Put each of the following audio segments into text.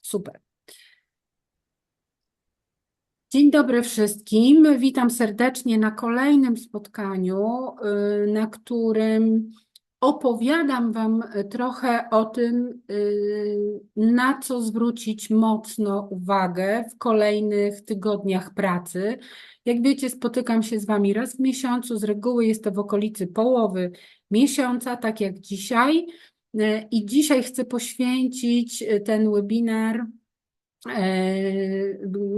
Super. Dzień dobry wszystkim. Witam serdecznie na kolejnym spotkaniu, na którym opowiadam Wam trochę o tym, na co zwrócić mocno uwagę w kolejnych tygodniach pracy. Jak wiecie, spotykam się z Wami raz w miesiącu. Z reguły jest to w okolicy połowy miesiąca, tak jak dzisiaj. I dzisiaj chcę poświęcić ten webinar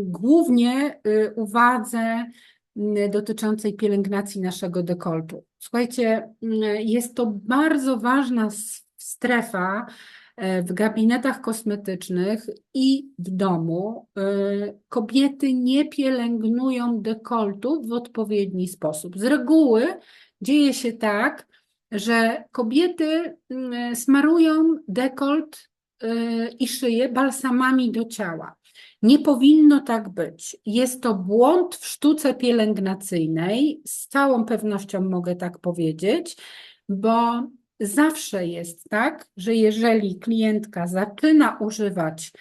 głównie uwadze dotyczącej pielęgnacji naszego dekoltu. Słuchajcie, jest to bardzo ważna strefa w gabinetach kosmetycznych i w domu. Kobiety nie pielęgnują dekoltu w odpowiedni sposób. Z reguły dzieje się tak, że kobiety smarują dekolt i szyję balsamami do ciała. Nie powinno tak być. Jest to błąd w sztuce pielęgnacyjnej, z całą pewnością mogę tak powiedzieć, bo zawsze jest tak, że jeżeli klientka zaczyna używać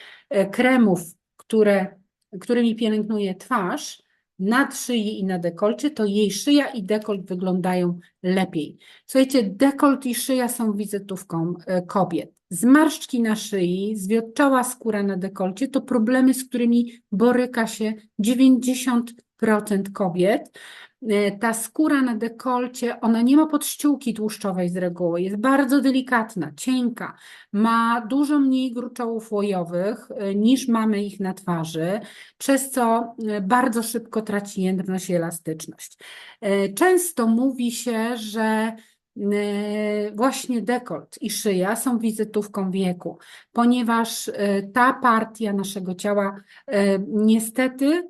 kremów, którymi pielęgnuje twarz, nad szyi i na dekolcie, to jej szyja i dekolt wyglądają lepiej. Słuchajcie, dekolt i szyja są wizytówką kobiet. Zmarszczki na szyi, zwiotczała skóra na dekolcie to problemy, z którymi boryka się 90% kobiet. Ta skóra na dekolcie, ona nie ma podściółki tłuszczowej z reguły, jest bardzo delikatna, cienka, ma dużo mniej gruczołów łojowych niż mamy ich na twarzy, przez co bardzo szybko traci jędrność i elastyczność. Często mówi się, że właśnie dekolt i szyja są wizytówką wieku, ponieważ ta partia naszego ciała niestety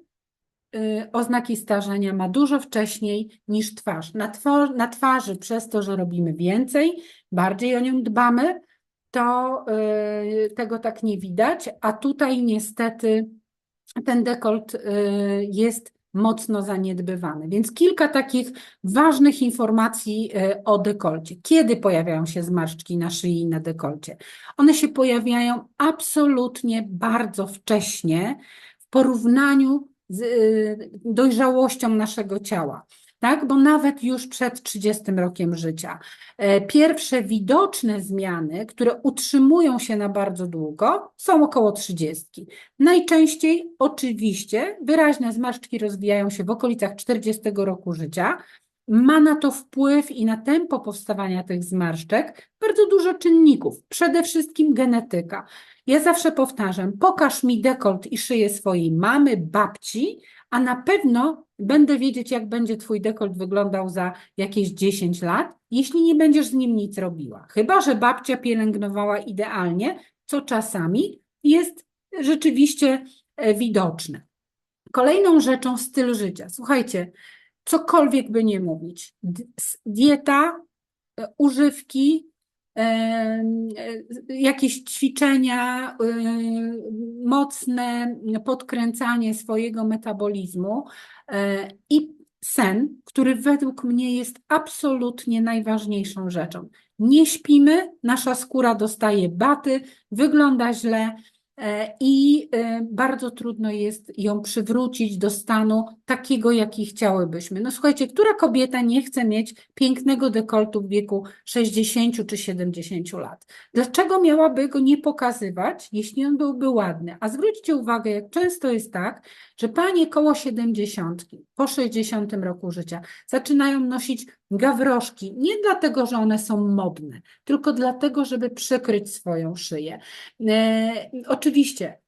oznaki starzenia ma dużo wcześniej niż twarz. Na twarzy przez to, że robimy więcej, bardziej o nią dbamy, to tego tak nie widać, a tutaj niestety ten dekolt jest mocno zaniedbywany. Więc kilka takich ważnych informacji o dekolcie. Kiedy pojawiają się zmarszczki na szyi i na dekolcie? One się pojawiają absolutnie bardzo wcześnie w porównaniu z dojrzałością naszego ciała. Tak, bo nawet już przed 30 rokiem życia. Pierwsze widoczne zmiany, które utrzymują się na bardzo długo, są około 30. Najczęściej oczywiście wyraźne zmarszczki rozwijają się w okolicach 40 roku życia. Ma na to wpływ i na tempo powstawania tych zmarszczek bardzo dużo czynników. Przede wszystkim genetyka. Ja zawsze powtarzam, pokaż mi dekolt i szyję swojej mamy, babci, a na pewno będę wiedzieć, jak będzie twój dekolt wyglądał za jakieś 10 lat, jeśli nie będziesz z nim nic robiła. Chyba że babcia pielęgnowała idealnie, co czasami jest rzeczywiście widoczne. Kolejną rzeczą styl życia. Słuchajcie, cokolwiek by nie mówić, dieta, używki, jakieś ćwiczenia, mocne podkręcanie swojego metabolizmu i sen, który według mnie jest absolutnie najważniejszą rzeczą. Nie śpimy, nasza skóra dostaje baty, wygląda źle i bardzo trudno jest ją przywrócić do stanu takiego, jaki chciałybyśmy. No słuchajcie, która kobieta nie chce mieć pięknego dekoltu w wieku 60 czy 70 lat? Dlaczego miałaby go nie pokazywać, jeśli on byłby ładny? A zwróćcie uwagę, jak często jest tak, że panie koło 70, po 60 roku życia zaczynają nosić gawroszki, nie dlatego, że one są modne, tylko dlatego, żeby przykryć swoją szyję. Oczywiście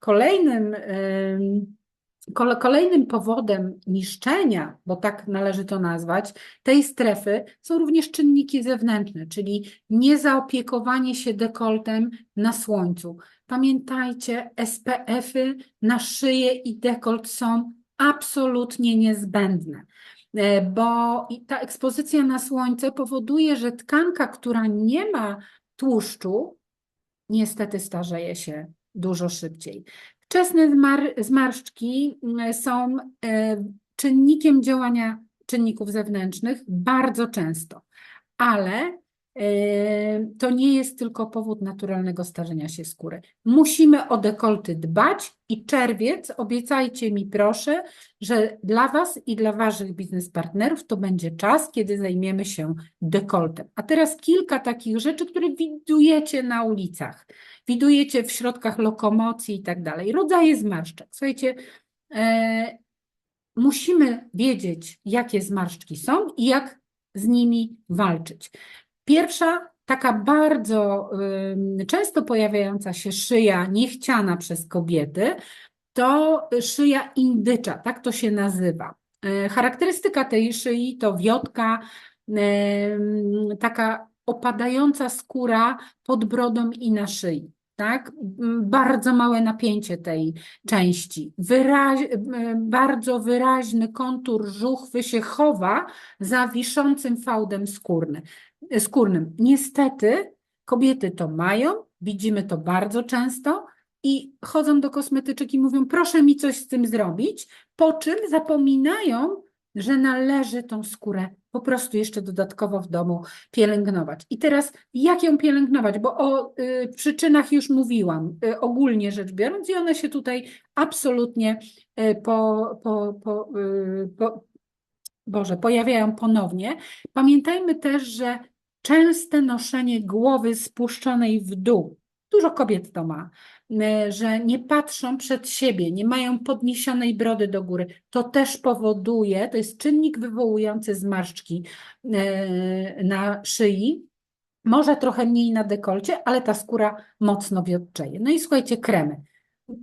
kolejnym powodem niszczenia, bo tak należy to nazwać, tej strefy są również czynniki zewnętrzne, czyli niezaopiekowanie się dekoltem na słońcu. Pamiętajcie, SPF-y na szyję i dekolt są absolutnie niezbędne, bo ta ekspozycja na słońce powoduje, że tkanka, która nie ma tłuszczu, niestety starzeje się dużo szybciej. Wczesne zmarszczki są czynnikiem działania czynników zewnętrznych bardzo często, ale to nie jest tylko powód naturalnego starzenia się skóry. Musimy o dekolty dbać i czerwiec, obiecajcie mi proszę, że dla Was i dla Waszych biznespartnerów to będzie czas, kiedy zajmiemy się dekoltem. A teraz kilka takich rzeczy, które widujecie na ulicach, widujecie w środkach lokomocji i tak dalej. Rodzaje zmarszczek. Słuchajcie, musimy wiedzieć, jakie zmarszczki są i jak z nimi walczyć. Pierwsza, taka bardzo często pojawiająca się szyja niechciana przez kobiety, to szyja indycza, tak to się nazywa. Charakterystyka tej szyi to wiotka, taka opadająca skóra pod brodą i na szyi. Tak? Bardzo małe napięcie tej części. Bardzo wyraźny kontur żuchwy się chowa za wiszącym fałdem skórnym. Niestety kobiety to mają, widzimy to bardzo często i chodzą do kosmetyczek i mówią, proszę mi coś z tym zrobić, po czym zapominają, że należy tą skórę po prostu jeszcze dodatkowo w domu pielęgnować. I teraz jak ją pielęgnować? Bo o przyczynach już mówiłam, ogólnie rzecz biorąc, i one się tutaj absolutnie pojawiają ponownie. Pamiętajmy też, że częste noszenie głowy spuszczonej w dół, dużo kobiet to ma, że nie patrzą przed siebie, nie mają podniesionej brody do góry. To też powoduje, to jest czynnik wywołujący zmarszczki na szyi, może trochę mniej na dekolcie, ale ta skóra mocno wiotczeje. No i słuchajcie, kremy.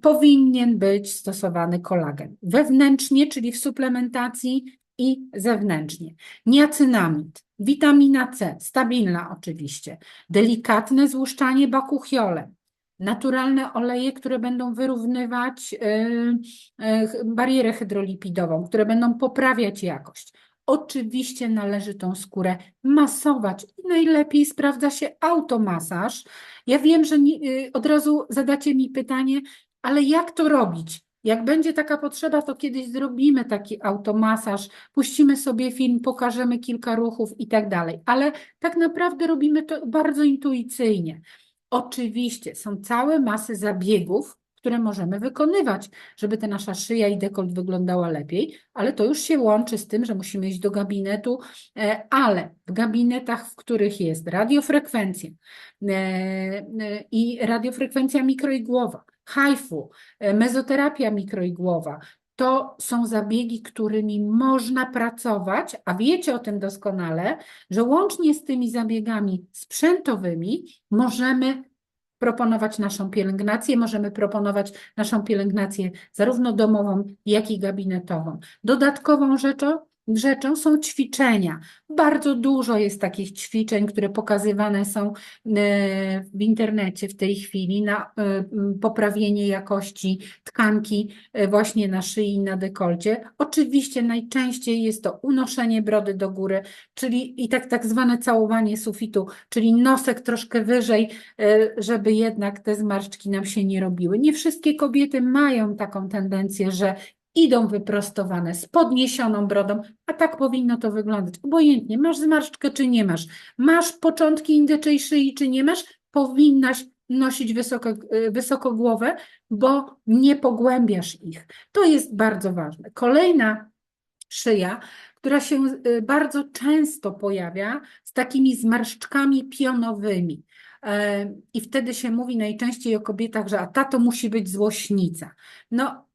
Powinien być stosowany kolagen wewnętrznie, czyli w suplementacji i zewnętrznie. Niacynamid, witamina C, stabilna oczywiście, delikatne złuszczanie bakuchiolem, naturalne oleje, które będą wyrównywać barierę hydrolipidową, które będą poprawiać jakość. Oczywiście należy tą skórę masować i najlepiej sprawdza się automasaż. Ja wiem, że od razu zadacie mi pytanie, ale jak to robić? Jak będzie taka potrzeba, to kiedyś zrobimy taki automasaż, puścimy sobie film, pokażemy kilka ruchów i tak dalej. Ale tak naprawdę robimy to bardzo intuicyjnie. Oczywiście są całe masy zabiegów, które możemy wykonywać, żeby ta nasza szyja i dekolt wyglądała lepiej, ale to już się łączy z tym, że musimy iść do gabinetu, ale w gabinetach, w których jest radiofrekwencja i radiofrekwencja mikroigłowa, HIFU, mezoterapia mikroigłowa, to są zabiegi, którymi można pracować, a wiecie o tym doskonale, że łącznie z tymi zabiegami sprzętowymi możemy proponować naszą pielęgnację, możemy proponować naszą pielęgnację zarówno domową, jak i gabinetową. Dodatkową rzeczą są ćwiczenia. Bardzo dużo jest takich ćwiczeń, które pokazywane są w internecie w tej chwili na poprawienie jakości tkanki właśnie na szyi i na dekolcie. Oczywiście najczęściej jest to unoszenie brody do góry, czyli i tak zwane całowanie sufitu, czyli nosek troszkę wyżej, żeby jednak te zmarszczki nam się nie robiły. Nie wszystkie kobiety mają taką tendencję, że idą wyprostowane, z podniesioną brodą, a tak powinno to wyglądać. Obojętnie, masz zmarszczkę czy nie masz, masz początki indyczej szyi czy nie masz, powinnaś nosić wysoko głowę, bo nie pogłębiasz ich. To jest bardzo ważne. Kolejna szyja, która się bardzo często pojawia z takimi zmarszczkami pionowymi. I wtedy się mówi najczęściej o kobietach, że a ta to musi być złośnica. No,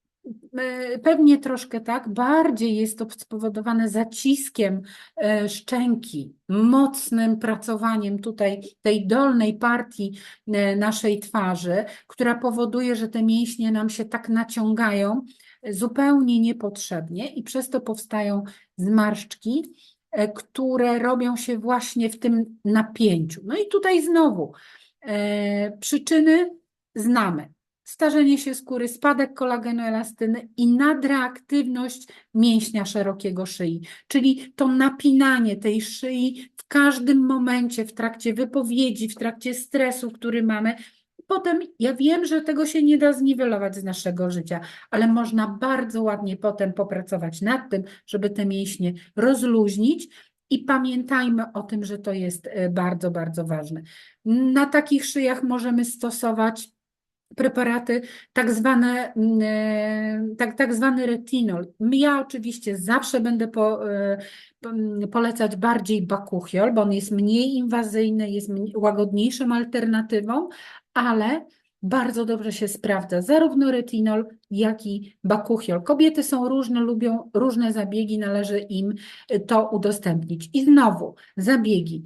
pewnie troszkę tak, bardziej jest to spowodowane zaciskiem szczęki, mocnym pracowaniem tutaj tej dolnej partii naszej twarzy, która powoduje, że te mięśnie nam się tak naciągają zupełnie niepotrzebnie i przez to powstają zmarszczki, które robią się właśnie w tym napięciu. No i tutaj znowu przyczyny znamy. Starzenie się skóry, spadek kolagenu, elastyny i nadreaktywność mięśnia szerokiego szyi, czyli to napinanie tej szyi w każdym momencie, w trakcie wypowiedzi, w trakcie stresu, który mamy. Potem ja wiem, że tego się nie da zniwelować z naszego życia, ale można bardzo ładnie potem popracować nad tym, żeby te mięśnie rozluźnić i pamiętajmy o tym, że to jest bardzo, bardzo ważne. Na takich szyjach możemy stosować preparaty, tak zwany retinol. Ja oczywiście zawsze będę polecać bardziej bakuchiol, bo on jest mniej inwazyjny, jest łagodniejszą alternatywą, ale bardzo dobrze się sprawdza zarówno retinol, jak i bakuchiol. Kobiety są różne, lubią różne zabiegi, należy im to udostępnić. I znowu zabiegi.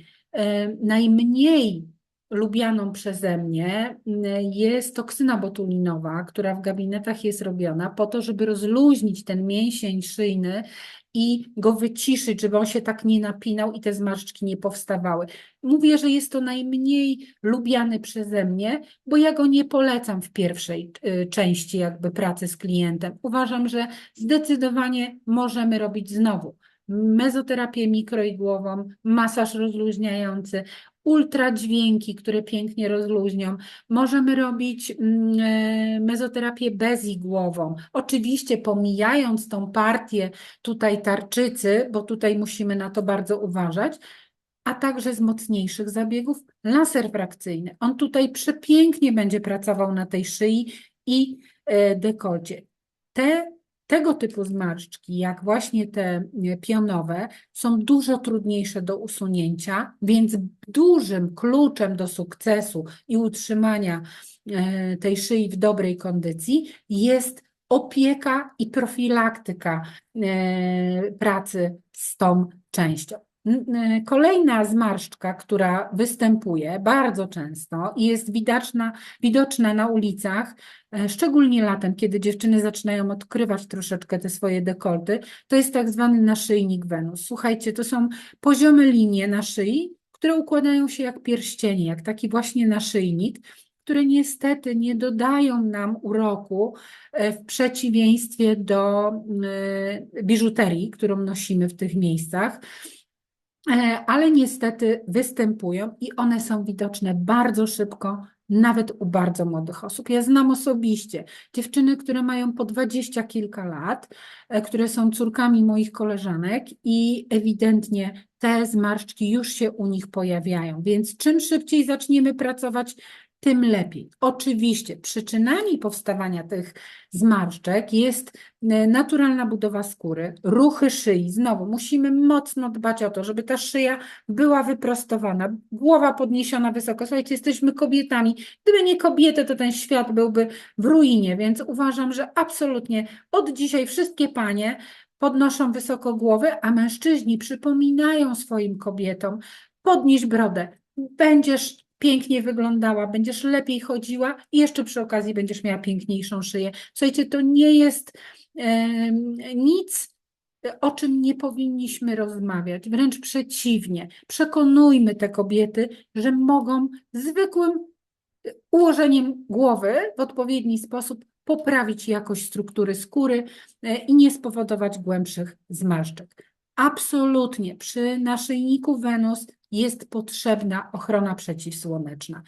Najmniej lubianą przeze mnie jest toksyna botulinowa, która w gabinetach jest robiona po to, żeby rozluźnić ten mięsień szyjny i go wyciszyć, żeby on się tak nie napinał i te zmarszczki nie powstawały. Mówię, że jest to najmniej lubiany przeze mnie, bo ja go nie polecam w pierwszej części jakby pracy z klientem. Uważam, że zdecydowanie możemy robić znowu mezoterapię mikroigłową, masaż rozluźniający, ultradźwięki, które pięknie rozluźnią. Możemy robić mezoterapię bezigłową. Oczywiście pomijając tą partię tutaj tarczycy, bo tutaj musimy na to bardzo uważać, a także z mocniejszych zabiegów laser frakcyjny. On tutaj przepięknie będzie pracował na tej szyi i dekolcie. Tego typu zmarszczki, jak właśnie te pionowe, są dużo trudniejsze do usunięcia, więc dużym kluczem do sukcesu i utrzymania tej szyi w dobrej kondycji jest opieka i profilaktyka pracy z tą częścią. Kolejna zmarszczka, która występuje bardzo często i jest widoczna na ulicach, szczególnie latem, kiedy dziewczyny zaczynają odkrywać troszeczkę te swoje dekolty, to jest tak zwany naszyjnik Wenus. Słuchajcie, to są poziome linie na szyi, które układają się jak pierścienie, jak taki właśnie naszyjnik, które niestety nie dodają nam uroku w przeciwieństwie do biżuterii, którą nosimy w tych miejscach. Ale niestety występują i one są widoczne bardzo szybko, nawet u bardzo młodych osób. Ja znam osobiście dziewczyny, które mają po 20 kilka lat, które są córkami moich koleżanek i ewidentnie te zmarszczki już się u nich pojawiają, więc czym szybciej zaczniemy pracować, tym lepiej. Oczywiście przyczynami powstawania tych zmarszczek jest naturalna budowa skóry, ruchy szyi. Znowu musimy mocno dbać o to, żeby ta szyja była wyprostowana, głowa podniesiona wysoko. Słuchajcie, jesteśmy kobietami. Gdyby nie kobiety, to ten świat byłby w ruinie, więc uważam, że absolutnie od dzisiaj wszystkie panie podnoszą wysoko głowy, a mężczyźni przypominają swoim kobietom: podnieś brodę, będziesz pięknie wyglądała, będziesz lepiej chodziła i jeszcze przy okazji będziesz miała piękniejszą szyję. Słuchajcie, to nie jest nic, o czym nie powinniśmy rozmawiać. Wręcz przeciwnie. Przekonujmy te kobiety, że mogą zwykłym ułożeniem głowy w odpowiedni sposób poprawić jakość struktury skóry i nie spowodować głębszych zmarszczek. Absolutnie przy naszyjniku Wenus jest potrzebna ochrona przeciwsłoneczna.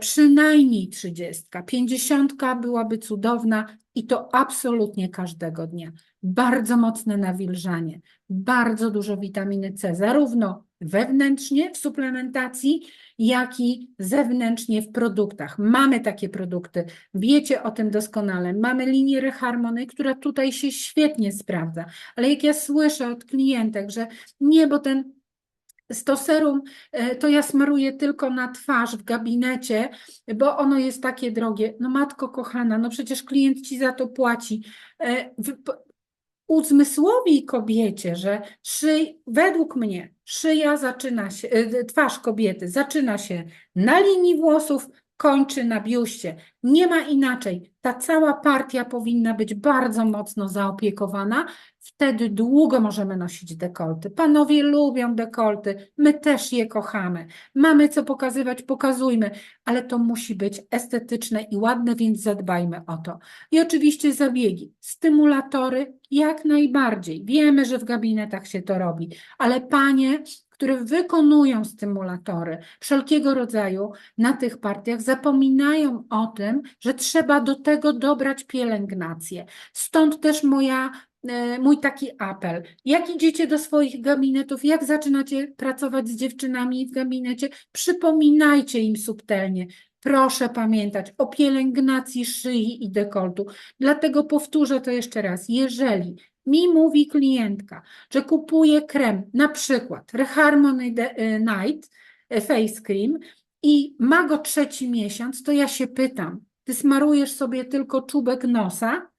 Przynajmniej 30, 50 byłaby cudowna i to absolutnie każdego dnia. Bardzo mocne nawilżanie, bardzo dużo witaminy C, zarówno wewnętrznie w suplementacji, jak i zewnętrznie w produktach. Mamy takie produkty, wiecie o tym doskonale. Mamy linię Reharmony, która tutaj się świetnie sprawdza, ale jak ja słyszę od klientek, że nie, bo to serum to ja smaruję tylko na twarz w gabinecie, bo ono jest takie drogie. No matko kochana, no przecież klient ci za to płaci. Uzmysłowi kobiecie, że według mnie szyja zaczyna się, twarz kobiety zaczyna się na linii włosów, kończy na biuście. Nie ma inaczej. Ta cała partia powinna być bardzo mocno zaopiekowana. Wtedy długo możemy nosić dekolty. Panowie lubią dekolty, my też je kochamy. Mamy co pokazywać, pokazujmy, ale to musi być estetyczne i ładne, więc zadbajmy o to. I oczywiście zabiegi, stymulatory jak najbardziej. Wiemy, że w gabinetach się to robi, ale panie, które wykonują stymulatory wszelkiego rodzaju na tych partiach, zapominają o tym, że trzeba do tego dobrać pielęgnację. Stąd też mój taki apel. Jak idziecie do swoich gabinetów, jak zaczynacie pracować z dziewczynami w gabinecie, przypominajcie im subtelnie. Proszę pamiętać o pielęgnacji szyi i dekoltu. Dlatego powtórzę to jeszcze raz. Jeżeli mi mówi klientka, że kupuje krem, na przykład Reharmony Night Face Cream i ma go 3. miesiąc, to ja się pytam, ty smarujesz sobie tylko czubek nosa?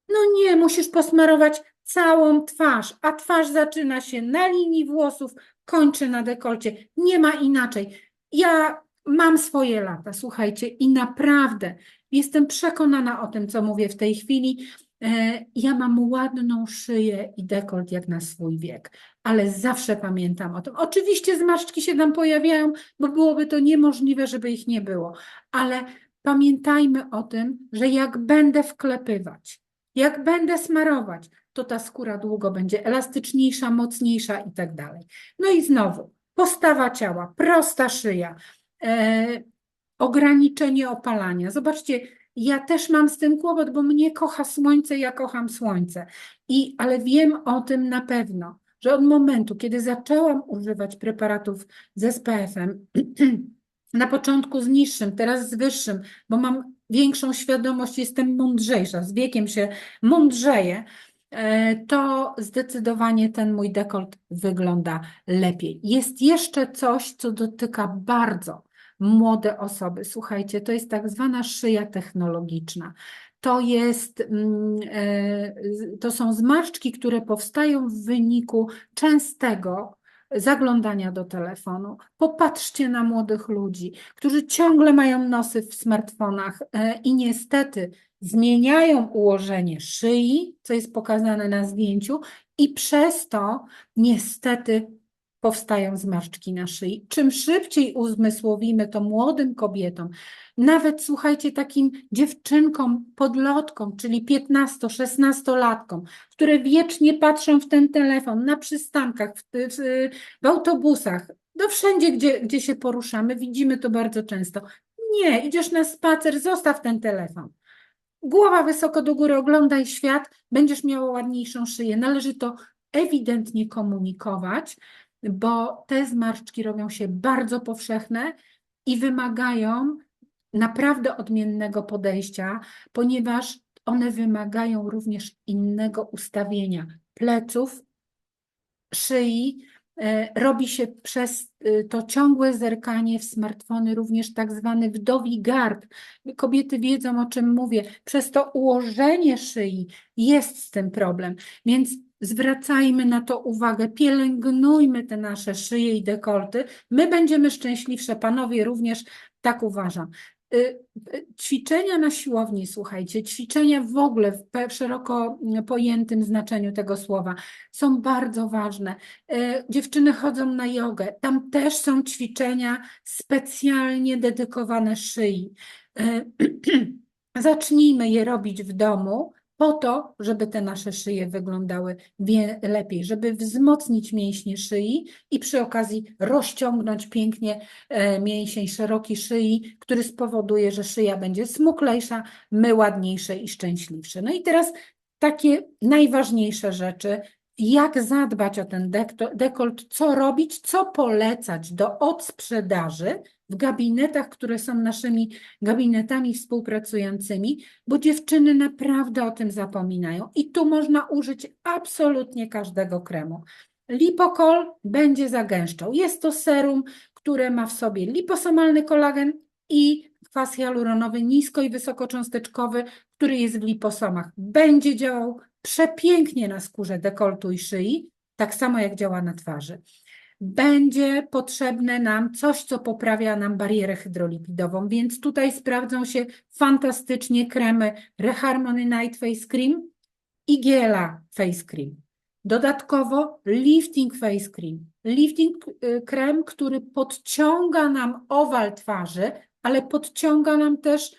No nie, musisz posmarować całą twarz, a twarz zaczyna się na linii włosów, kończy na dekolcie. Nie ma inaczej. Ja mam swoje lata, słuchajcie, i naprawdę jestem przekonana o tym, co mówię w tej chwili. Ja mam ładną szyję i dekolt jak na swój wiek, ale zawsze pamiętam o tym. Oczywiście zmarszczki się tam pojawiają, bo byłoby to niemożliwe, żeby ich nie było, ale pamiętajmy o tym, że jak będę wklepywać, jak będę smarować, to ta skóra długo będzie elastyczniejsza, mocniejsza i tak dalej. No i znowu, postawa ciała, prosta szyja, ograniczenie opalania. Zobaczcie, ja też mam z tym kłopot, bo mnie kocha słońce, ja kocham słońce. Ale wiem o tym na pewno, że od momentu, kiedy zaczęłam używać preparatów z SPF-em, na początku z niższym, teraz z wyższym, bo mam większą świadomość, jestem mądrzejsza, z wiekiem się mądrzeję, to zdecydowanie ten mój dekolt wygląda lepiej. Jest jeszcze coś, co dotyka bardzo młode osoby. Słuchajcie, to jest tak zwana szyja technologiczna. To są zmarszczki, które powstają w wyniku częstego zaglądania do telefonu. Popatrzcie na młodych ludzi, którzy ciągle mają nosy w smartfonach i niestety zmieniają ułożenie szyi, co jest pokazane na zdjęciu, i przez to niestety powstają zmarszczki na szyi. Czym szybciej uzmysłowimy to młodym kobietom, nawet słuchajcie, takim dziewczynkom, podlotkom, czyli 15-16-latkom, które wiecznie patrzą w ten telefon, na przystankach, w autobusach, no wszędzie, gdzie się poruszamy, widzimy to bardzo często. Nie, idziesz na spacer, zostaw ten telefon. Głowa wysoko do góry, oglądaj świat, będziesz miała ładniejszą szyję. Należy to ewidentnie komunikować, bo te zmarszczki robią się bardzo powszechne i wymagają naprawdę odmiennego podejścia, ponieważ one wymagają również innego ustawienia pleców, szyi. Robi się przez to ciągłe zerkanie w smartfony również tak zwany wdowi gard. Kobiety wiedzą, o czym mówię. Przez to ułożenie szyi jest z tym problem, więc zwracajmy na to uwagę, pielęgnujmy te nasze szyje i dekolty. My będziemy szczęśliwsze, panowie również, tak uważam. Ćwiczenia na siłowni, słuchajcie, ćwiczenia w ogóle w szeroko pojętym znaczeniu tego słowa są bardzo ważne. Dziewczyny chodzą na jogę, tam też są ćwiczenia specjalnie dedykowane szyi. Zacznijmy je robić w domu po to, żeby te nasze szyje wyglądały lepiej, żeby wzmocnić mięśnie szyi i przy okazji rozciągnąć pięknie mięsień szeroki szyi, który spowoduje, że szyja będzie smuklejsza, my ładniejsze i szczęśliwsze. No i teraz takie najważniejsze rzeczy, jak zadbać o ten dekolt, co robić, co polecać do odsprzedaży w gabinetach, które są naszymi gabinetami współpracującymi, bo dziewczyny naprawdę o tym zapominają i tu można użyć absolutnie każdego kremu. Lipokol będzie zagęszczał. Jest to serum, które ma w sobie liposomalny kolagen i kwas hialuronowy nisko- i wysokocząsteczkowy, który jest w liposomach. Będzie działał przepięknie na skórze dekoltu i szyi, tak samo jak działa na twarzy. Będzie potrzebne nam coś, co poprawia nam barierę hydrolipidową, więc tutaj sprawdzą się fantastycznie kremy Reharmony Night Face Cream i Giela Face Cream. Dodatkowo lifting face cream. Lifting krem, który podciąga nam owal twarzy, ale podciąga nam też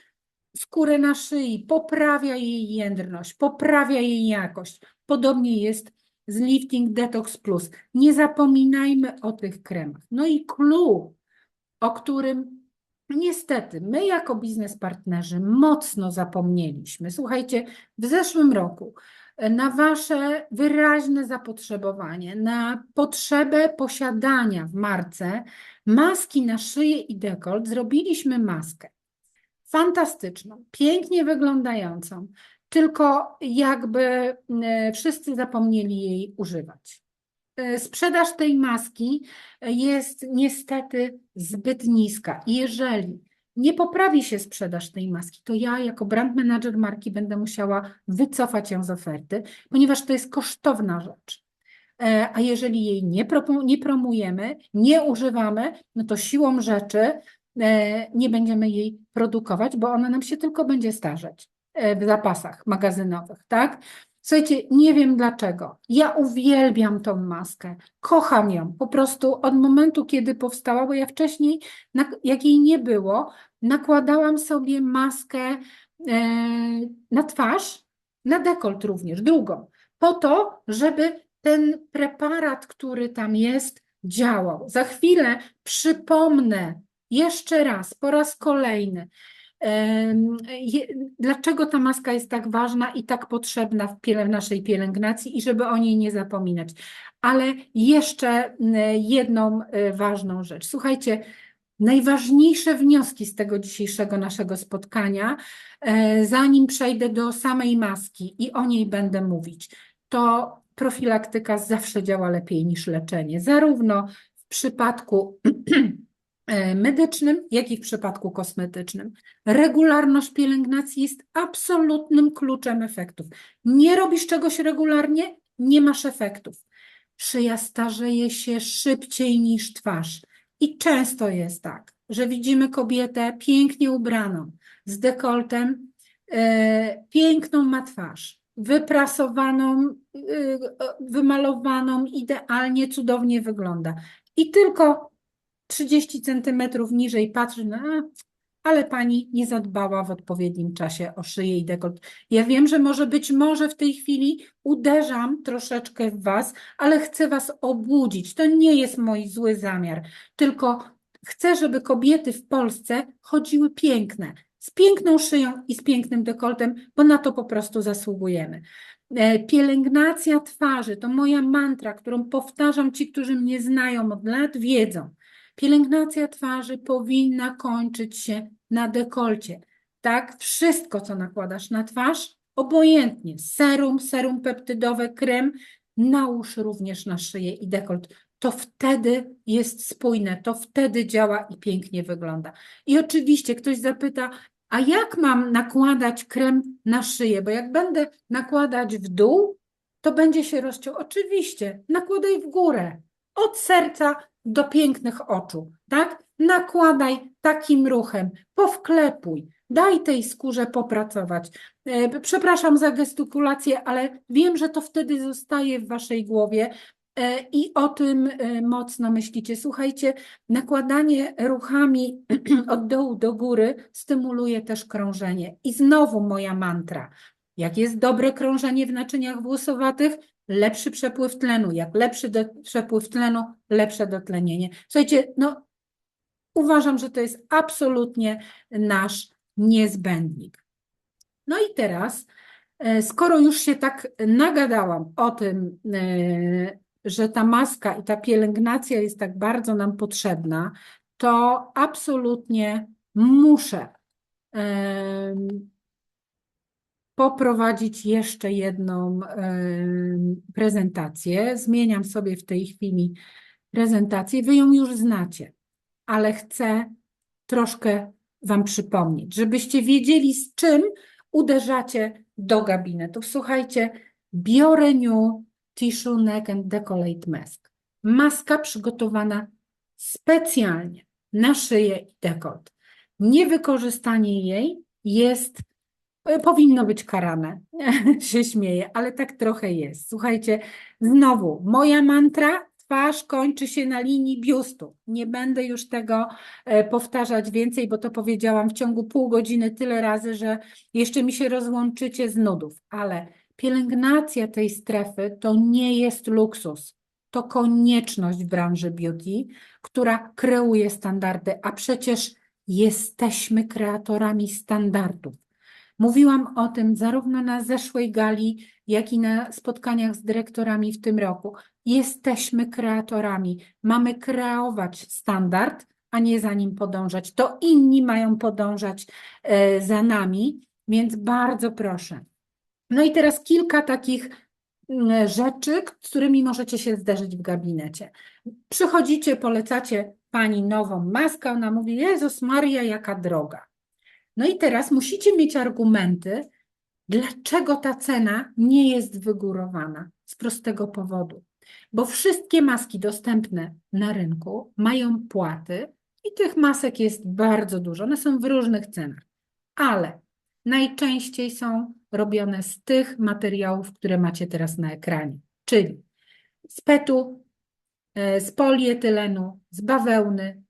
skórę na szyi, poprawia jej jędrność, poprawia jej jakość. Podobnie jest z Lifting Detox Plus. Nie zapominajmy o tych kremach. No i clue, o którym niestety my jako biznes partnerzy mocno zapomnieliśmy. Słuchajcie, w zeszłym roku na Wasze wyraźne zapotrzebowanie, na potrzebę posiadania w marce maski na szyję i dekolt, zrobiliśmy maskę fantastyczną, pięknie wyglądającą, tylko jakby wszyscy zapomnieli jej używać. Sprzedaż tej maski jest niestety zbyt niska. I jeżeli nie poprawi się sprzedaż tej maski, to ja jako brand manager marki będę musiała wycofać ją z oferty, ponieważ to jest kosztowna rzecz. A jeżeli jej nie promujemy, nie używamy, no to siłą rzeczy nie będziemy jej produkować, bo ona nam się tylko będzie starzeć w zapasach magazynowych, tak? Słuchajcie, nie wiem dlaczego. Ja uwielbiam tą maskę, kocham ją. Po prostu od momentu, kiedy powstała, bo ja wcześniej, jak jej nie było, nakładałam sobie maskę na twarz, na dekolt również, drugą, po to, żeby ten preparat, który tam jest, działał. Za chwilę przypomnę jeszcze raz, po raz kolejny, dlaczego ta maska jest tak ważna i tak potrzebna w naszej pielęgnacji i żeby o niej nie zapominać. Ale jeszcze jedną ważną rzecz. Słuchajcie, najważniejsze wnioski z tego dzisiejszego naszego spotkania, zanim przejdę do samej maski i o niej będę mówić, to profilaktyka zawsze działa lepiej niż leczenie, zarówno w przypadku medycznym, jak i w przypadku kosmetycznym. Regularność pielęgnacji jest absolutnym kluczem efektów. Nie robisz czegoś regularnie, nie masz efektów. Szyja starzeje się szybciej niż twarz. I często jest tak, że widzimy kobietę pięknie ubraną, z dekoltem, piękną ma twarz, wyprasowaną, wymalowaną, idealnie, cudownie wygląda. I tylko 30 centymetrów niżej patrzy na, ale pani nie zadbała w odpowiednim czasie o szyję i dekolt. Ja wiem, że być może w tej chwili uderzam troszeczkę w was, ale chcę was obudzić. To nie jest mój zły zamiar, tylko chcę, żeby kobiety w Polsce chodziły piękne, z piękną szyją i z pięknym dekoltem, bo na to po prostu zasługujemy. Pielęgnacja twarzy to moja mantra, którą powtarzam, ci, którzy mnie znają od lat, wiedzą. Pielęgnacja twarzy powinna kończyć się na dekolcie. Tak, wszystko, co nakładasz na twarz, obojętnie, serum peptydowe, krem, nałóż również na szyję i dekolt. To wtedy jest spójne, to wtedy działa i pięknie wygląda. I oczywiście ktoś zapyta, a jak mam nakładać krem na szyję? Bo jak będę nakładać w dół, to będzie się rozciął. Oczywiście, nakładaj w górę, od serca do pięknych oczu, tak? Nakładaj takim ruchem, powklepuj, daj tej skórze popracować. Przepraszam za gestykulację, ale wiem, że to wtedy zostaje w waszej głowie i o tym mocno myślicie. Słuchajcie, nakładanie ruchami od dołu do góry stymuluje też krążenie. I znowu moja mantra. Jak jest dobre krążenie w naczyniach włosowatych, lepszy przepływ tlenu. Jak lepszy przepływ tlenu, lepsze dotlenienie. Słuchajcie, no uważam, że to jest absolutnie nasz niezbędnik. No i teraz, skoro już się tak nagadałam o tym, że ta maska i ta pielęgnacja jest tak bardzo nam potrzebna, to absolutnie muszę poprowadzić jeszcze jedną prezentację. Zmieniam sobie w tej chwili prezentację. Wy ją już znacie, ale chcę troszkę wam przypomnieć, żebyście wiedzieli, z czym uderzacie do gabinetów. Słuchajcie, BioRenew Tissue Neck and Decollete Mask. Maska przygotowana specjalnie na szyję i dekolt. Niewykorzystanie jej powinno być karane, się śmieję, ale tak trochę jest. Słuchajcie, znowu moja mantra, twarz kończy się na linii biustu. Nie będę już tego powtarzać więcej, bo to powiedziałam w ciągu pół godziny tyle razy, że jeszcze mi się rozłączycie z nudów, ale pielęgnacja tej strefy to nie jest luksus, to konieczność w branży beauty, która kreuje standardy, a przecież jesteśmy kreatorami standardów. Mówiłam o tym zarówno na zeszłej gali, jak i na spotkaniach z dyrektorami w tym roku. Jesteśmy kreatorami. Mamy kreować standard, a nie za nim podążać. To inni mają podążać za nami, więc bardzo proszę. No i teraz kilka takich rzeczy, z którymi możecie się zderzyć w gabinecie. Przychodzicie, polecacie pani nową maskę, ona mówi: Jezus Maria, jaka droga. No i teraz musicie mieć argumenty, dlaczego ta cena nie jest wygórowana. Z prostego powodu. Bo wszystkie maski dostępne na rynku mają płaty i tych masek jest bardzo dużo. One są w różnych cenach, ale najczęściej są robione z tych materiałów, które macie teraz na ekranie, czyli z PET-u, z polietylenu, z bawełny,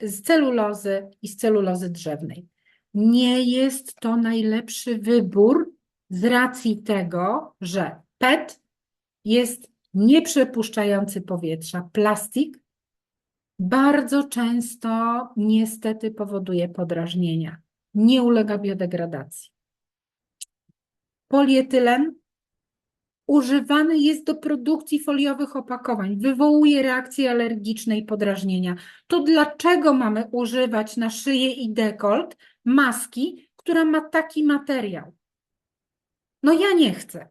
z celulozy i z celulozy drzewnej. Nie jest to najlepszy wybór z racji tego, że PET jest nieprzepuszczający powietrza. Plastik bardzo często niestety powoduje podrażnienia. Nie ulega biodegradacji. Polietylen używany jest do produkcji foliowych opakowań, wywołuje reakcje alergiczne i podrażnienia. To dlaczego mamy używać na szyję i dekolt maski, która ma taki materiał? No ja nie chcę.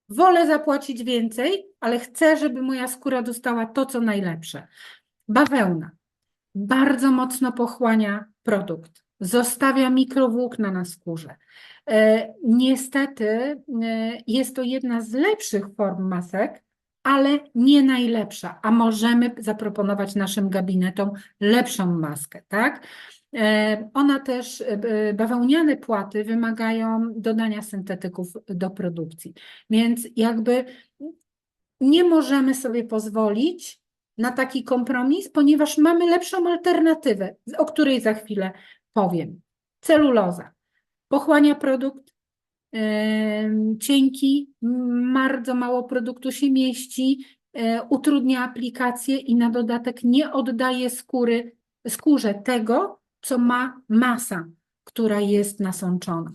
Wolę zapłacić więcej, ale chcę, żeby moja skóra dostała to, co najlepsze. Bawełna bardzo mocno pochłania produkt, zostawia mikrowłókna na skórze. Niestety jest to jedna z lepszych form masek, ale nie najlepsza, a możemy zaproponować naszym gabinetom lepszą maskę, tak? Ona też, bawełniane płaty wymagają dodania syntetyków do produkcji, więc jakby nie możemy sobie pozwolić na taki kompromis, ponieważ mamy lepszą alternatywę, o której za chwilę powiem. Celuloza. Pochłania produkt cienki, bardzo mało produktu się mieści, utrudnia aplikację i na dodatek nie oddaje skórze tego, co ma masa, która jest nasączona.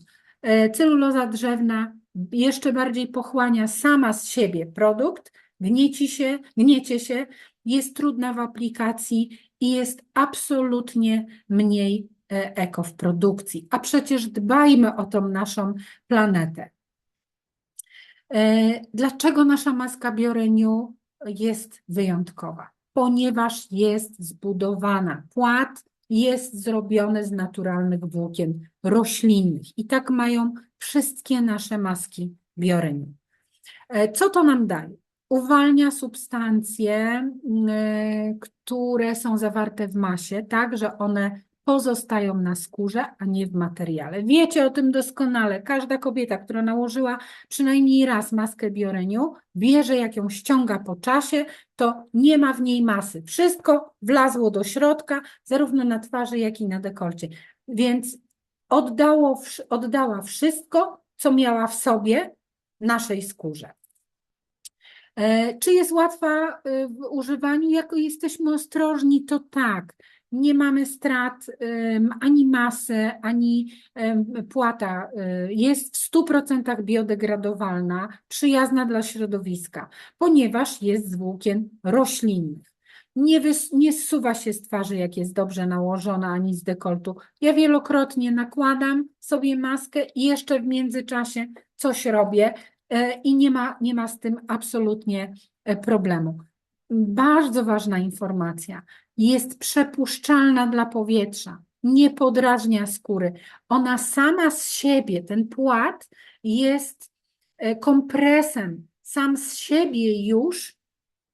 Celuloza drzewna jeszcze bardziej pochłania sama z siebie produkt, gniecie się, jest trudna w aplikacji i jest absolutnie mniej eko w produkcji. A przecież dbajmy o tą naszą planetę. Dlaczego nasza maska BioRenew jest wyjątkowa? Ponieważ jest zbudowana. Płat jest zrobiony z naturalnych włókien roślinnych i tak mają wszystkie nasze maski BioRenew. Co to nam daje? Uwalnia substancje, które są zawarte w masie, tak, że one pozostają na skórze, a nie w materiale. Wiecie o tym doskonale. Każda kobieta, która nałożyła przynajmniej raz maskę BioRenew, wie, że jak ją ściąga po czasie, to nie ma w niej masy. Wszystko wlazło do środka, zarówno na twarzy, jak i na dekolcie. Więc oddała wszystko, co miała w sobie, naszej skórze. Czy jest łatwa w używaniu? Jak jesteśmy ostrożni, to tak. Nie mamy strat ani masy, ani płata. Jest w 100% biodegradowalna, przyjazna dla środowiska, ponieważ jest z włókien roślinnych. Nie zsuwa się z twarzy, jak jest dobrze nałożona, ani z dekoltu. Ja wielokrotnie nakładam sobie maskę i jeszcze w międzyczasie coś robię i nie ma z tym absolutnie problemu. Bardzo ważna informacja. Jest przepuszczalna dla powietrza, nie podrażnia skóry. Ona sama z siebie, ten płat jest kompresem, sam z siebie już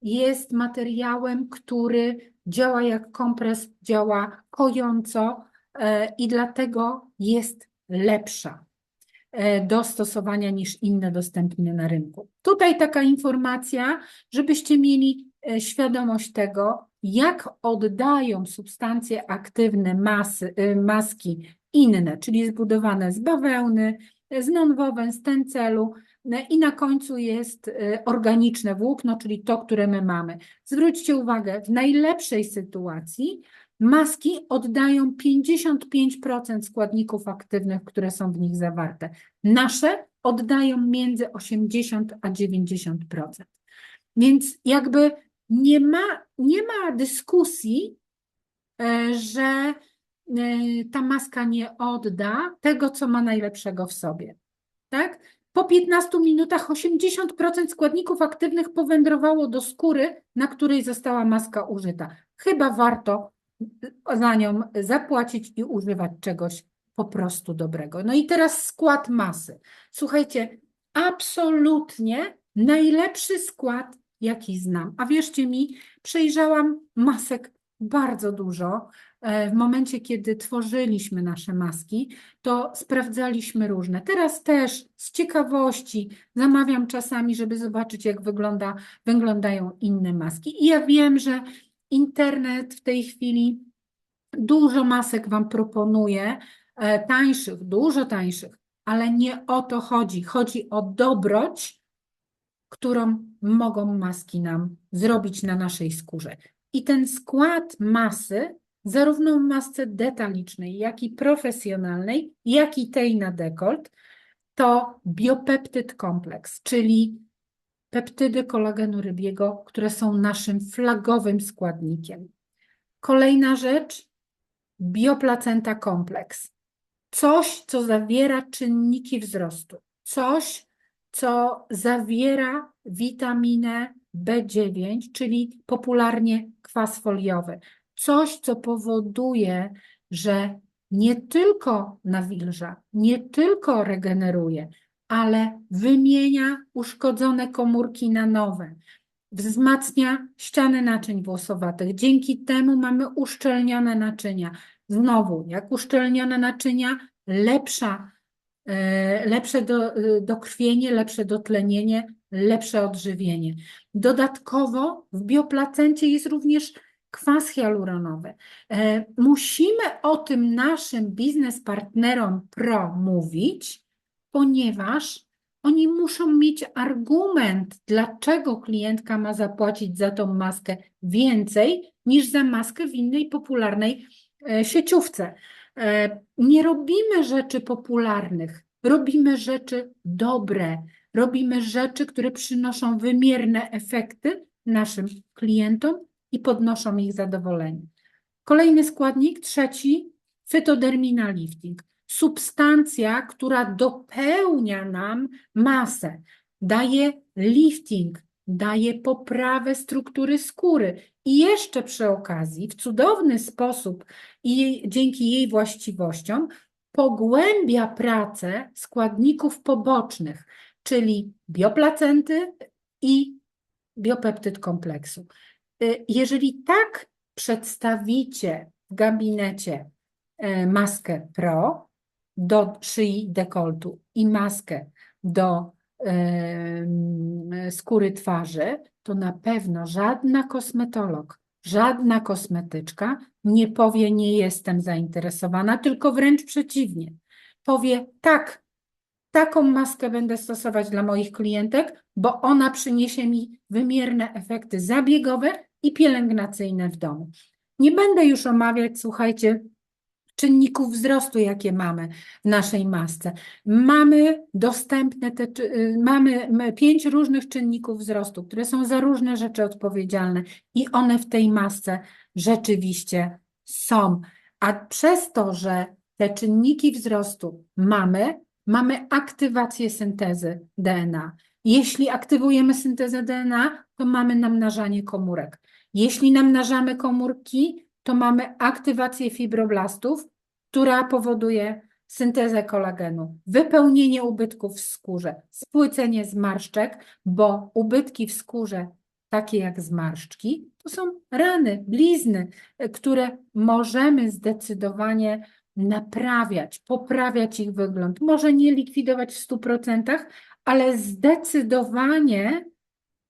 jest materiałem, który działa jak kompres, działa kojąco i dlatego jest lepsza do stosowania niż inne dostępne na rynku. Tutaj taka informacja, żebyście mieli świadomość tego, jak oddają substancje aktywne maski inne, czyli zbudowane z bawełny, z nonwoven, z tencelu, I na końcu jest organiczne włókno, czyli to, które my mamy. Zwróćcie uwagę, w najlepszej sytuacji maski oddają 55% składników aktywnych, które są w nich zawarte. Nasze oddają między 80 a 90%. Więc jakby nie ma dyskusji, że ta maska nie odda tego, co ma najlepszego w sobie. Tak? Po 15 minutach 80% składników aktywnych powędrowało do skóry, na której została maska użyta. Chyba warto za nią zapłacić i używać czegoś po prostu dobrego. No i teraz skład masy. Słuchajcie, absolutnie najlepszy skład, jaki znam. A wierzcie mi, przejrzałam masek bardzo dużo. W momencie, kiedy tworzyliśmy nasze maski, to sprawdzaliśmy różne. Teraz też z ciekawości zamawiam czasami, żeby zobaczyć, jak wyglądają inne maski. I ja wiem, że internet w tej chwili dużo masek Wam proponuje, tańszych, dużo tańszych, ale nie o to chodzi. Chodzi o dobroć, którą mogą maski nam zrobić na naszej skórze. I ten skład masy, zarówno w masce detalicznej, jak i profesjonalnej, jak i tej na dekolt, to biopeptyd kompleks, czyli peptydy kolagenu rybiego, które są naszym flagowym składnikiem. Kolejna rzecz, bioplacenta kompleks. Coś, co zawiera czynniki wzrostu. Coś, co zawiera witaminę B9, czyli popularnie kwas foliowy. Coś, co powoduje, że nie tylko nawilża, nie tylko regeneruje, ale wymienia uszkodzone komórki na nowe. Wzmacnia ściany naczyń włosowatych. Dzięki temu mamy uszczelnione naczynia. Znowu, jak uszczelnione naczynia, lepsze dokrwienie, lepsze dotlenienie, lepsze odżywienie. Dodatkowo w bioplacencie jest również kwas hialuronowy. Musimy o tym naszym biznes partnerom pro mówić, ponieważ oni muszą mieć argument, dlaczego klientka ma zapłacić za tą maskę więcej niż za maskę w innej popularnej sieciówce. Nie robimy rzeczy popularnych, robimy rzeczy dobre, robimy rzeczy, które przynoszą wymierne efekty naszym klientom i podnoszą ich zadowolenie. Kolejny składnik, trzeci, phytodermina lifting. Substancja, która dopełnia nam masę, daje lifting, daje poprawę struktury skóry i jeszcze przy okazji w cudowny sposób i dzięki jej właściwościom pogłębia pracę składników pobocznych, czyli bioplacenty i biopeptyd kompleksu. Jeżeli tak przedstawicie w gabinecie maskę Pro do szyi dekoltu i maskę do skóry twarzy, to na pewno żadna kosmetolog, żadna kosmetyczka nie powie: nie jestem zainteresowana, tylko wręcz przeciwnie. Powie: tak, taką maskę będę stosować dla moich klientek, bo ona przyniesie mi wymierne efekty zabiegowe i pielęgnacyjne w domu. Nie będę już omawiać, słuchajcie, czynników wzrostu, jakie mamy w naszej masce. Mamy dostępne mamy 5 różnych czynników wzrostu, które są za różne rzeczy odpowiedzialne i one w tej masce rzeczywiście są. A przez to, że te czynniki wzrostu mamy aktywację syntezy DNA. Jeśli aktywujemy syntezę DNA, to mamy namnażanie komórek. Jeśli namnażamy komórki, to mamy aktywację fibroblastów, która powoduje syntezę kolagenu, wypełnienie ubytków w skórze, spłycenie zmarszczek, bo ubytki w skórze, takie jak zmarszczki, to są rany, blizny, które możemy zdecydowanie naprawiać, poprawiać ich wygląd. Może nie likwidować w 100%, ale zdecydowanie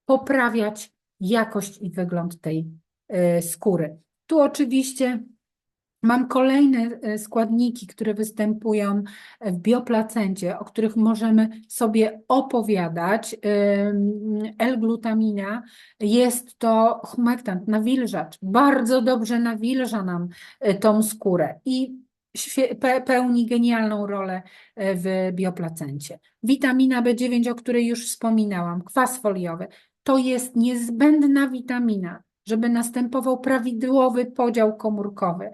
poprawiać jakość i wygląd tej skóry. Tu oczywiście Mam kolejne składniki, które występują w bioplacencie, o których możemy sobie opowiadać. L-glutamina jest to humektant, nawilżacz. Bardzo dobrze nawilża nam tą skórę i pełni genialną rolę w bioplacencie. Witamina B9, o której już wspominałam, kwas foliowy, to jest niezbędna witamina, żeby następował prawidłowy podział komórkowy.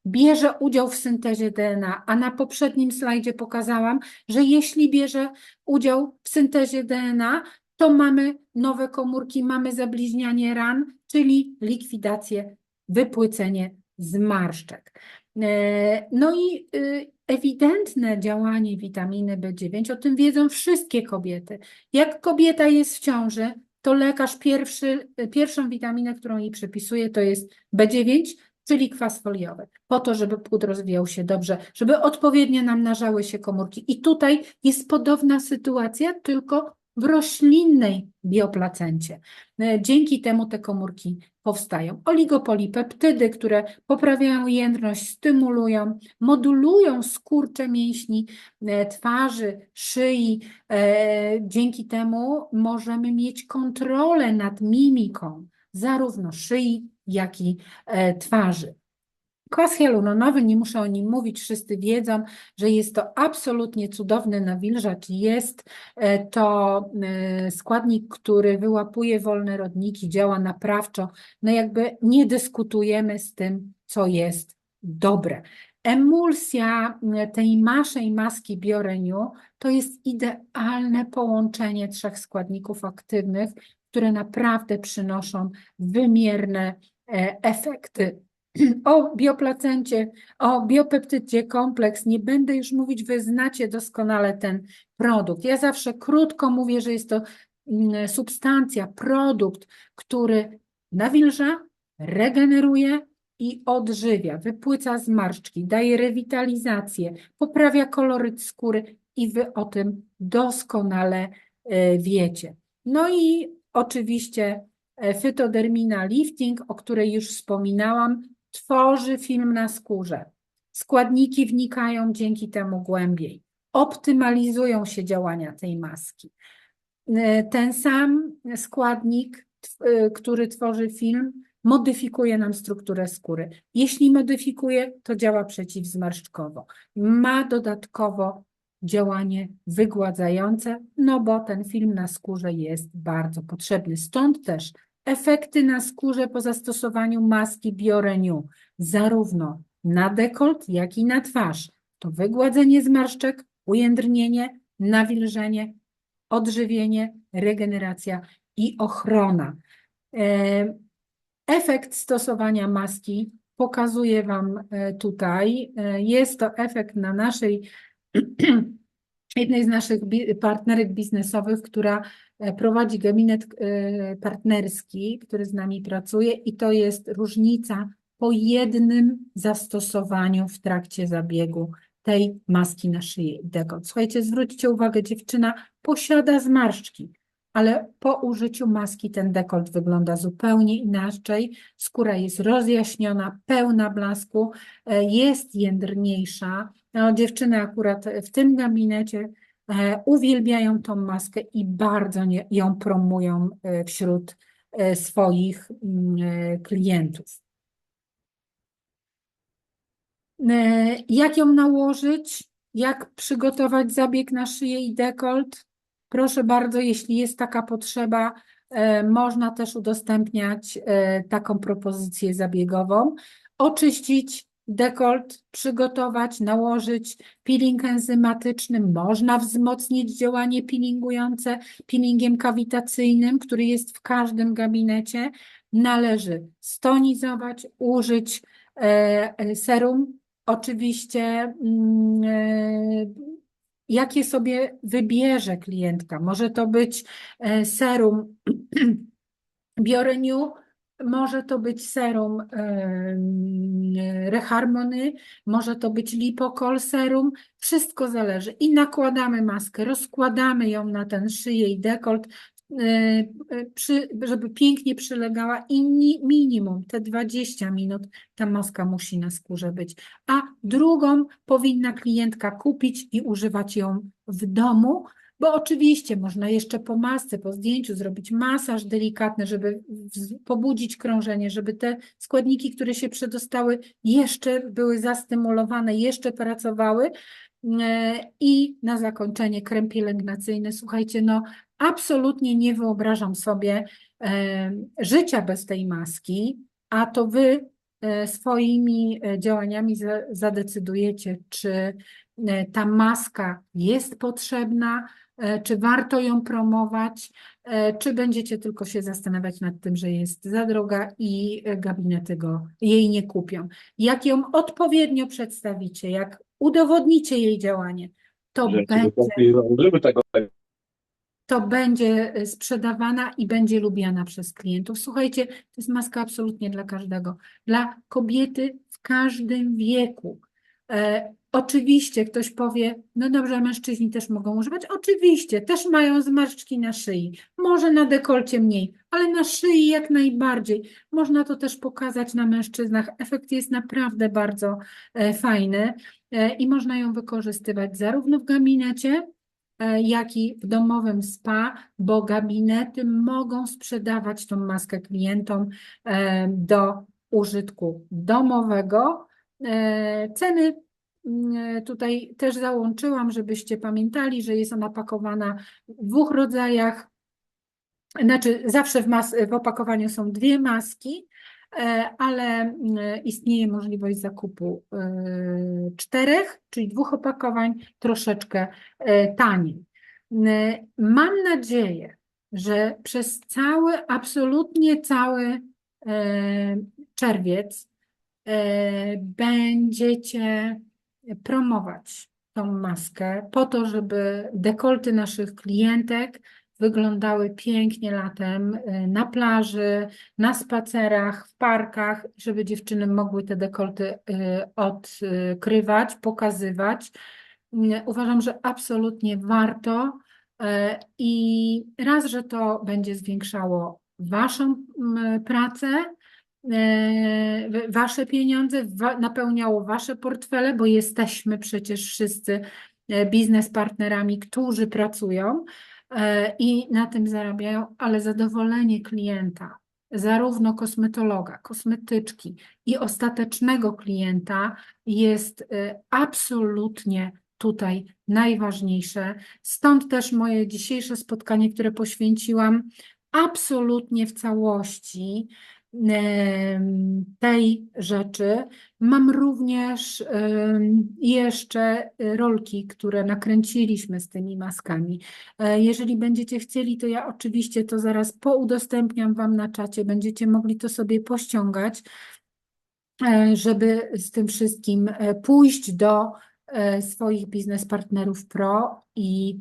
Bierze udział w syntezie DNA, a na poprzednim slajdzie pokazałam, że jeśli bierze udział w syntezie DNA, to mamy nowe komórki, mamy zabliźnianie ran, czyli likwidację, wypłycenie zmarszczek. No i ewidentne działanie witaminy B9, o tym wiedzą wszystkie kobiety. Jak kobieta jest w ciąży, to lekarz pierwszą witaminę, którą jej przepisuje, to jest B9, czyli kwas foliowy, po to, żeby płód rozwijał się dobrze, żeby odpowiednio namnażały się komórki. I tutaj jest podobna sytuacja, tylko w roślinnej bioplacencie. Dzięki temu te komórki powstają. Oligopolipeptydy, które poprawiają jędrność, stymulują, modulują skurcze mięśni twarzy, szyi. Dzięki temu możemy mieć kontrolę nad mimiką zarówno szyi, jak i twarzy. Kwas hialuronowy, nie muszę o nim mówić, wszyscy wiedzą, że jest to absolutnie cudowny nawilżacz. Jest to składnik, który wyłapuje wolne rodniki, działa naprawczo. No jakby nie dyskutujemy z tym, co jest dobre. Emulsja tej naszej maski BioRenew to jest idealne połączenie trzech składników aktywnych, które naprawdę przynoszą wymierne efekty. O bioplacencie, o biopeptydzie kompleks nie będę już mówić, wy znacie doskonale ten produkt. Ja zawsze krótko mówię, że jest to substancja, produkt, który nawilża, regeneruje i odżywia, wypłyca zmarszczki, daje rewitalizację, poprawia koloryt skóry i wy o tym doskonale wiecie. No i oczywiście Phytodermina Lifting, o której już wspominałam, tworzy film na skórze. Składniki wnikają dzięki temu głębiej. Optymalizują się działania tej maski. Ten sam składnik, który tworzy film, modyfikuje nam strukturę skóry. Jeśli modyfikuje, to działa przeciwzmarszczkowo. Ma dodatkowo działanie wygładzające, no bo ten film na skórze jest bardzo potrzebny. Stąd też efekty na skórze po zastosowaniu maski BioRenew, zarówno na dekolt, jak i na twarz. To wygładzenie zmarszczek, ujędrnienie, nawilżenie, odżywienie, regeneracja i ochrona. Efekt stosowania maski pokazuję Wam tutaj. Jest to efekt na naszej jednej z naszych partnerek biznesowych, która prowadzi gabinet partnerski, który z nami pracuje i to jest różnica po jednym zastosowaniu w trakcie zabiegu tej maski na szyję i dekolt. Słuchajcie, zwróćcie uwagę, dziewczyna posiada zmarszczki, ale po użyciu maski ten dekolt wygląda zupełnie inaczej. Skóra jest rozjaśniona, pełna blasku, jest jędrniejsza. No, dziewczyny akurat w tym gabinecie uwielbiają tą maskę i bardzo ją promują wśród swoich klientów. Jak ją nałożyć? Jak przygotować zabieg na szyję i dekolt? Proszę bardzo, jeśli jest taka potrzeba, można też udostępniać taką propozycję zabiegową. Oczyścić dekolt, przygotować, nałożyć peeling enzymatyczny. Można wzmocnić działanie peelingujące peelingiem kawitacyjnym, który jest w każdym gabinecie. Należy stonizować, użyć serum. Oczywiście jakie sobie wybierze klientka. Może to być serum BioRenew, może to być serum Reharmony, może to być Lipokol serum, wszystko zależy. I nakładamy maskę, rozkładamy ją na ten szyję i dekolt. żeby pięknie przylegała i minimum te 20 minut ta maska musi na skórze być. A drugą powinna klientka kupić i używać ją w domu, bo oczywiście można jeszcze po masce, po zdjęciu zrobić masaż delikatny, żeby pobudzić krążenie, żeby te składniki, które się przedostały, jeszcze były zastymulowane, jeszcze pracowały. I na zakończenie krem pielęgnacyjny. Słuchajcie, no absolutnie nie wyobrażam sobie życia bez tej maski, a to wy swoimi działaniami zadecydujecie, czy ta maska jest potrzebna, czy warto ją promować, czy będziecie tylko się zastanawiać nad tym, że jest za droga i gabinety jej nie kupią. Jak ją odpowiednio przedstawicie, jak udowodnicie jej działanie, to Dzięki będzie, wysokiej, żeby tego. to będzie sprzedawana i będzie lubiana przez klientów. Słuchajcie, to jest maska absolutnie dla każdego. Dla kobiety w każdym wieku. Oczywiście ktoś powie, no dobrze, mężczyźni też mogą używać. Oczywiście, też mają zmarszczki na szyi. Może na dekolcie mniej, ale na szyi jak najbardziej. Można to też pokazać na mężczyznach. Efekt jest naprawdę bardzo fajny i można ją wykorzystywać zarówno w gabinecie, jak i w domowym spa, bo gabinety mogą sprzedawać tą maskę klientom do użytku domowego. Ceny tutaj też załączyłam, żebyście pamiętali, że jest ona pakowana w dwóch rodzajach. Znaczy, zawsze w opakowaniu są dwie maski, ale istnieje możliwość zakupu czterech, czyli dwóch opakowań, troszeczkę taniej. Mam nadzieję, że przez absolutnie cały czerwiec będziecie promować tą maskę po to, żeby dekolty naszych klientek wyglądały pięknie latem na plaży, na spacerach, w parkach, żeby dziewczyny mogły te dekolty odkrywać, pokazywać. Uważam, że absolutnie warto i raz, że to będzie zwiększało Waszą pracę, Wasze pieniądze, napełniało Wasze portfele, bo jesteśmy przecież wszyscy biznes partnerami, którzy pracują i na tym zarabiają, ale zadowolenie klienta, zarówno kosmetologa, kosmetyczki i ostatecznego klienta jest absolutnie tutaj najważniejsze. Stąd też moje dzisiejsze spotkanie, które poświęciłam absolutnie w całości tej rzeczy. Mam również jeszcze rolki, które nakręciliśmy z tymi maskami. Jeżeli będziecie chcieli, to ja oczywiście to zaraz poudostępniam Wam na czacie. Będziecie mogli to sobie pościągać, żeby z tym wszystkim pójść do swoich biznes partnerów pro i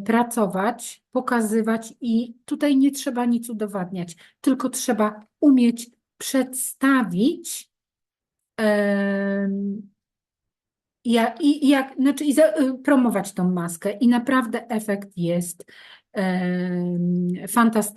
pracować, pokazywać i tutaj nie trzeba nic udowadniać, tylko trzeba umieć przedstawić promować tą maskę i naprawdę efekt jest fantastyczny.